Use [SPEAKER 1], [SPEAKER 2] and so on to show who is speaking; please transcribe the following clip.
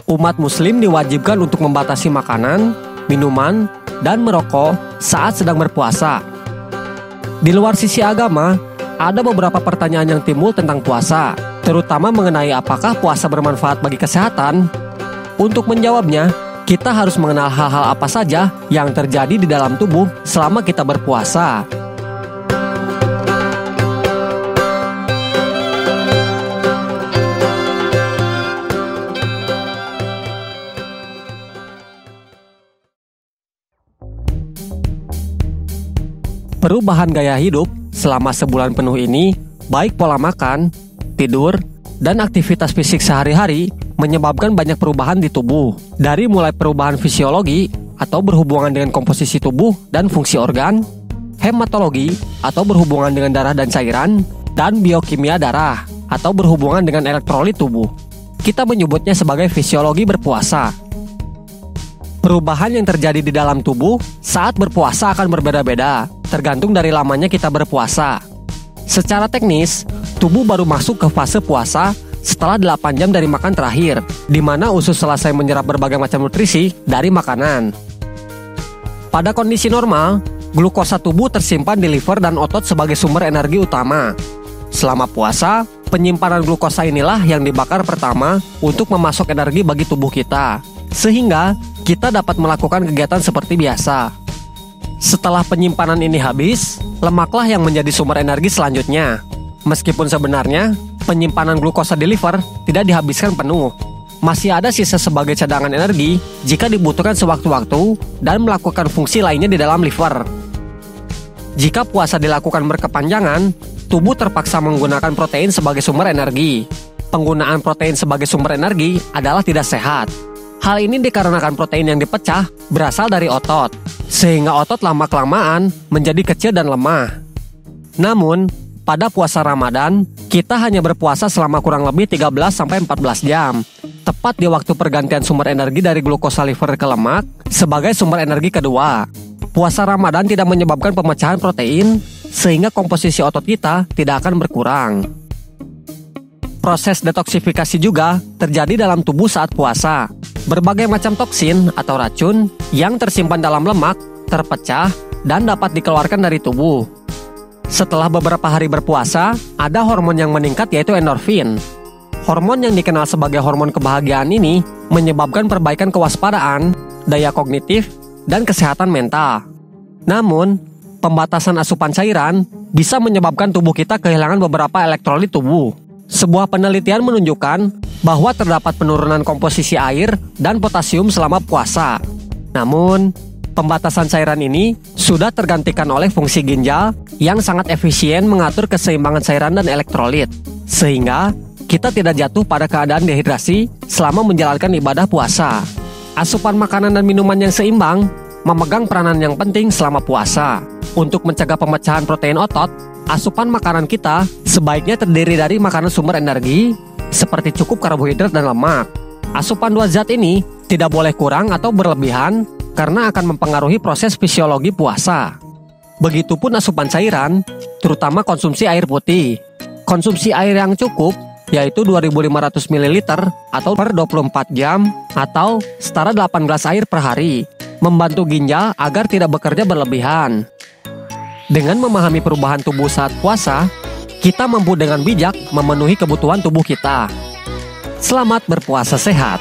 [SPEAKER 1] Umat muslim diwajibkan untuk membatasi makanan, minuman, dan merokok saat sedang berpuasa. Di luar sisi agama, ada beberapa pertanyaan yang timbul tentang puasa, terutama mengenai apakah puasa bermanfaat bagi kesehatan. Untuk menjawabnya, kita harus mengenal hal-hal apa saja yang terjadi di dalam tubuh selama kita berpuasa. Perubahan gaya hidup selama sebulan penuh ini, baik pola makan, tidur, dan aktivitas fisik sehari-hari menyebabkan banyak perubahan di tubuh. Dari mulai perubahan fisiologi atau berhubungan dengan komposisi tubuh dan fungsi organ, hematologi atau berhubungan dengan darah dan cairan, dan biokimia darah atau berhubungan dengan elektrolit tubuh. Kita menyebutnya sebagai fisiologi berpuasa. Perubahan yang terjadi di dalam tubuh saat berpuasa akan berbeda-beda, tergantung dari lamanya kita berpuasa. Secara teknis, tubuh baru masuk ke fase puasa setelah 8 jam dari makan terakhir, di mana usus selesai menyerap berbagai macam nutrisi dari makanan. Pada kondisi normal, glukosa tubuh tersimpan di liver dan otot sebagai sumber energi utama. Selama puasa, penyimpanan glukosa inilah yang dibakar pertama untuk memasok energi bagi tubuh kita, sehingga kita dapat melakukan kegiatan seperti biasa. Setelah penyimpanan ini habis, lemaklah yang menjadi sumber energi selanjutnya. Meskipun sebenarnya, penyimpanan glukosa di liver tidak dihabiskan penuh. Masih ada sisa sebagai cadangan energi jika dibutuhkan sewaktu-waktu dan melakukan fungsi lainnya di dalam liver. Jika puasa dilakukan berkepanjangan, tubuh terpaksa menggunakan protein sebagai sumber energi. Penggunaan protein sebagai sumber energi adalah tidak sehat. Hal ini dikarenakan protein yang dipecah berasal dari otot, sehingga otot lama-kelamaan menjadi kecil dan lemah. Namun, pada puasa Ramadan, kita hanya berpuasa selama kurang lebih 13-14 jam, tepat di waktu pergantian sumber energi dari glukosa liver ke lemak sebagai sumber energi kedua. Puasa Ramadan tidak menyebabkan pemecahan protein, sehingga komposisi otot kita tidak akan berkurang. Proses detoksifikasi juga terjadi dalam tubuh saat puasa. Berbagai macam toksin atau racun yang tersimpan dalam lemak terpecah dan dapat dikeluarkan dari tubuh. Setelah beberapa hari berpuasa, ada hormon yang meningkat yaitu endorfin. Hormon yang dikenal sebagai hormon kebahagiaan ini menyebabkan perbaikan kewaspadaan, daya kognitif, dan kesehatan mental. Namun, pembatasan asupan cairan bisa menyebabkan tubuh kita kehilangan beberapa elektrolit tubuh. Sebuah penelitian menunjukkan bahwa terdapat penurunan komposisi air dan potasium selama puasa. Namun, pembatasan cairan ini sudah tergantikan oleh fungsi ginjal yang sangat efisien mengatur keseimbangan cairan dan elektrolit, sehingga kita tidak jatuh pada keadaan dehidrasi selama menjalankan ibadah puasa. Asupan makanan dan minuman yang seimbang memegang peranan yang penting selama puasa. Untuk mencegah pemecahan protein otot, asupan makanan kita sebaiknya terdiri dari makanan sumber energi seperti cukup karbohidrat dan lemak. Asupan dua zat ini tidak boleh kurang atau berlebihan karena akan mempengaruhi proses fisiologi puasa. Begitupun asupan cairan, terutama konsumsi air putih. Konsumsi air yang cukup yaitu 2.500 ml atau per 24 jam atau setara 8 gelas air per hari, membantu ginjal agar tidak bekerja berlebihan. Dengan memahami perubahan tubuh saat puasa, kita mampu dengan bijak memenuhi kebutuhan tubuh kita. Selamat berpuasa sehat.